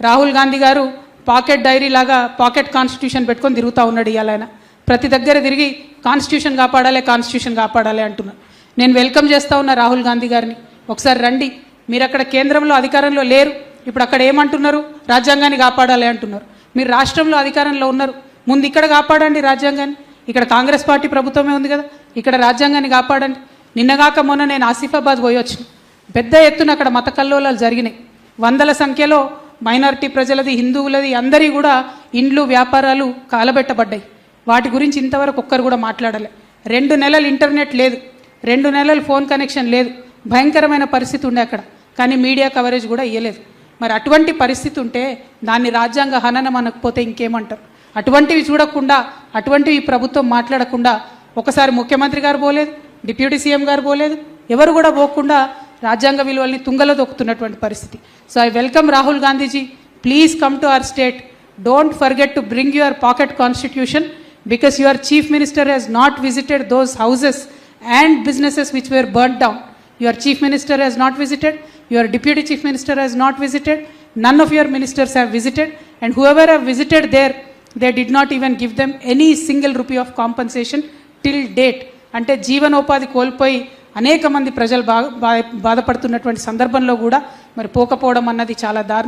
రాహుల్ గాంధీ గారు pocket dairy లాగా pocket constitution పెట్టుకొని తిరుగుతూ ఉన్నాడు. ఇవాళ ఆయన ప్రతి దగ్గర తిరిగి కాన్స్టిట్యూషన్ కాపాడాలి అంటున్నారు. నేను వెల్కమ్ చేస్తూ ఉన్నా రాహుల్ గాంధీ గారిని. ఒకసారి రండి, మీరు అక్కడ కేంద్రంలో అధికారంలో లేరు, ఇప్పుడు అక్కడ ఏమంటున్నారు? రాజ్యాంగాన్ని కాపాడాలి అంటున్నారు. మీరు రాష్ట్రంలో అధికారంలో ఉన్నారు, ముందు ఇక్కడ కాపాడండి రాజ్యాంగాన్ని. ఇక్కడ కాంగ్రెస్ పార్టీ ప్రభుత్వమే ఉంది కదా, ఇక్కడ రాజ్యాంగాన్ని కాపాడండి. నిన్నగాక మొన్న నేను ఆసిఫాబాద్ పోయి వచ్చిన, పెద్ద ఎత్తున అక్కడ మత కల్లోలాలు జరిగినాయి. వందల సంఖ్యలో మైనారిటీ ప్రజలది, హిందువులది అందరి కూడా ఇండ్లు వ్యాపారాలు కాలబెట్టబడ్డాయి. వాటి గురించి ఇంతవరకు ఒక్కరు కూడా మాట్లాడలే. 2 నెలలు ఇంటర్నెట్ లేదు, 2 నెలలు ఫోన్ కనెక్షన్ లేదు, భయంకరమైన పరిస్థితి ఉండే అక్కడ. కానీ మీడియా కవరేజ్ కూడా ఇవ్వలేదు. మరి అటువంటి పరిస్థితి ఉంటే దాన్ని రాజ్యాంగ హననం అనకపోతే ఇంకేమంటారు? అటువంటివి చూడకుండా, అటువంటివి ప్రభుత్వం మాట్లాడకుండా ఒకసారి ముఖ్యమంత్రి గారు పోలేదు, డిప్యూటీ సీఎం గారు పోలేదు, ఎవరు కూడా పోకుండా రాజ్యాంగ విలువల్ని తుంగలో దొక్కుతున్నటువంటి పరిస్థితి. So I welcome Rahul Gandhiji, please come to our state. Don't forget to bring your pocket constitution because your chief minister has not visited those houses and businesses which were burnt down. Your chief minister has not visited, your deputy chief minister has not visited, none of your ministers have visited, and whoever have visited there, they did not even give them any single rupee of compensation till date. అంటే జీవనోపాధి కోల్పోయి అనేక మంది ప్రజలు బాధపడుతున్నటువంటి సందర్భంలో కూడా మరి పోకపోవడం అన్నది చాలా దారుణం.